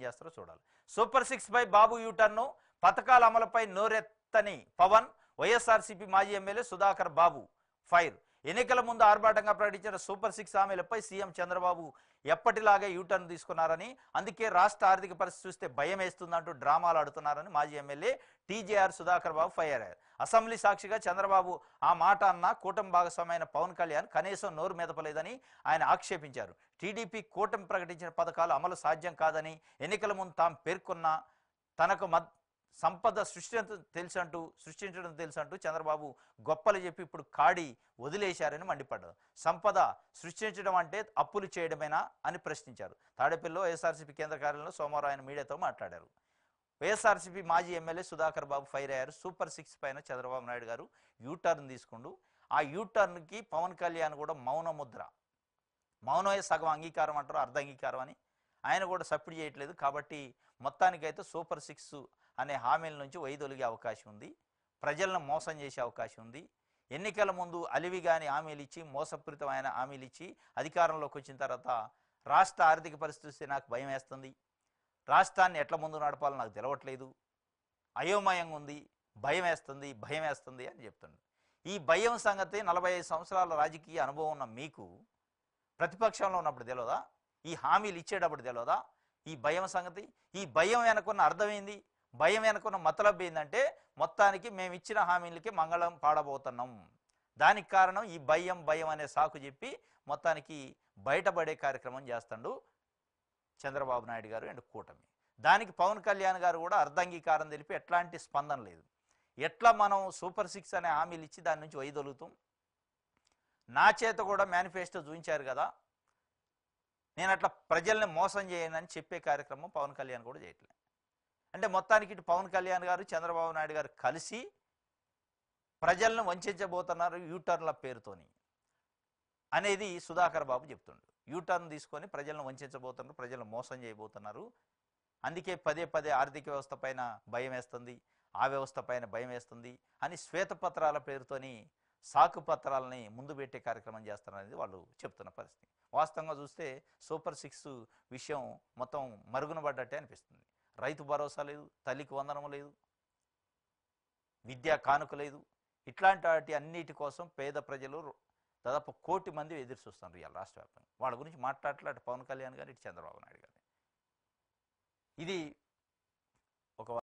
చేస్తారో చూడాలి. సూపర్ 6 పై బాబు యూటర్ను, పథకాల అమలుపై నోరెత్తని పవన్, వైఎస్ఆర్సీపీ మాజీ ఎమ్మెల్యే సుధాకర్ బాబు ఫైర్. ఎన్నికల ముందు ఆర్భాటంగా ప్రకటించిన సూపర్ 6 హామీలపై సీఎం చంద్రబాబు ఎప్పటిలాగే యూటర్న్ తీసుకున్నారని, అందుకే రాష్ట్ర ఆర్థిక పరిస్థితి చూస్తే భయం వేస్తుందంటూ డ్రామాలు ఆడుతున్నారని మాజీ ఎమ్మెల్యే టీజేఆర్ సుధాకర్ బాబు ఫైర్ అయ్యారు. అసెంబ్లీ సాక్షిగా చంద్రబాబు ఆ మాట అన్న కూటమి భాగస్వామైన పవన్ కళ్యాణ్ కనీసం నోరు మెదపలేదని ఆయన ఆక్షేపించారు. టీడీపీ కూటమి ప్రకటించిన పథకాలు అమలు సాధ్యం కాదని, ఎన్నికల ముందు తాము పేర్కొన్న తనకు సంపద సృష్టించడం తెలుసంటూ చంద్రబాబు గొప్పలు చెప్పి ఇప్పుడు కాడి వదిలేశారని మండిపడ్డారు. సంపద సృష్టించడం అంటే అప్పులు చేయడమేనా అని ప్రశ్నించారు. తాడేపల్లిలో వైఎస్ఆర్సీపీ కేంద్ర కార్యాలయంలో సోమవారం ఆయన మీడియాతో మాట్లాడారు. వైఎస్ఆర్సీపీ మాజీ ఎమ్మెల్యే సుధాకర్ బాబు ఫైర్ అయ్యారు. సూపర్ 6 పైన చంద్రబాబు నాయుడు గారు యూటర్న్ తీసుకుంటూ, ఆ యూటర్న్కి పవన్ కళ్యాణ్ కూడా మౌన ముద్ర, మౌనమే సగం అంగీకారం అంటారు, అర్ధ అంగీకారం అని ఆయన కూడా సపోర్ట్ చేయట్లేదు. కాబట్టి మొత్తానికైతే సూపర్ 6 అనే హామీల నుంచి వైదొలిగే అవకాశం ఉంది, ప్రజలను మోసం చేసే అవకాశం ఉంది. ఎన్నికల ముందు అలివిగాని హామీలు ఇచ్చి, మోసపూరితమైన హామీలు ఇచ్చి అధికారంలోకి వచ్చిన తర్వాత రాష్ట్ర ఆర్థిక పరిస్థితి నాకు భయం వేస్తుంది, రాష్ట్రాన్ని ఎట్లా ముందు నడపాలో నాకు తెలవట్లేదు, అయోమయంగా ఉంది, భయం వేస్తుంది అని చెప్తుండు. ఈ భయం సంగతి 45 సంవత్సరాల రాజకీయ అనుభవం ఉన్న మీకు ప్రతిపక్షంలో ఉన్నప్పుడు తెలియదా? ఈ హామీలు ఇచ్చేటప్పుడు తెలియదా ఈ భయం సంగతి? ఈ భయం వెనుకున్న అర్థమైంది, భయం వెనుకున్న మతలబ్ ఏంటంటే మొత్తానికి మేము ఇచ్చిన హామీలకి మంగళం పాడబోతున్నాం. దానికి కారణం ఈ భయం అనే సాకు చెప్పి మొత్తానికి బయటపడే కార్యక్రమం చేస్తాడు చంద్రబాబు నాయుడు గారు అండ్ కూటమి. దానికి పవన్ కళ్యాణ్ గారు కూడా అర్ధంగీకారం తెలిపి ఎట్లాంటి స్పందన లేదు. ఎట్లా మనం సూపర్ 6 అనే హామీలు ఇచ్చి దాని నుంచి వైదొలుగుతాం? నా చేత కూడా మేనిఫెస్టో చూపించారు కదా, నేను అట్లా ప్రజల్ని మోసం చేయనని చెప్పే కార్యక్రమం పవన్ కళ్యాణ్ కూడా చేయట్లేదు. అంటే మొత్తానికి ఇటు పవన్ కళ్యాణ్ గారు చంద్రబాబు నాయుడు గారు కలిసి ప్రజలను వంచబోతున్నారు యూటర్న్ల పేరుతోని అనేది సుధాకర్ బాబు చెప్తుండు. యూటర్న్ తీసుకొని ప్రజలను వంచబోతున్నారు, ప్రజలను మోసం చేయబోతున్నారు. అందుకే పదే ఆర్థిక వ్యవస్థ పైన భయం వేస్తుంది, ఆ వ్యవస్థ పైన భయం వేస్తుంది అని శ్వేతపత్రాల పేరుతోని సాకు పత్రాలని ముందు పెట్టే కార్యక్రమం చేస్తారనేది వాళ్ళు చెప్తున్న పరిస్థితి. వాస్తవంగా చూస్తే సూపర్ 6 విషయం మొత్తం మరుగున పడ్డట్టే అనిపిస్తుంది. రైతు భరోసా లేదు, తల్లికి వందనము లేదు, విద్యా కానుక లేదు. ఇట్లాంటి వాటి అన్నిటి కోసం పేద ప్రజలు దాదాపు 1 కోటి మంది ఎదురు చూస్తున్నారు ఇవాళ రాష్ట్ర వ్యాప్తంగా. వాళ్ళ గురించి మాట్లాడలేదు పవన్ కళ్యాణ్ గారు, ఇటు చంద్రబాబు నాయుడు గారు. ఇది ఒక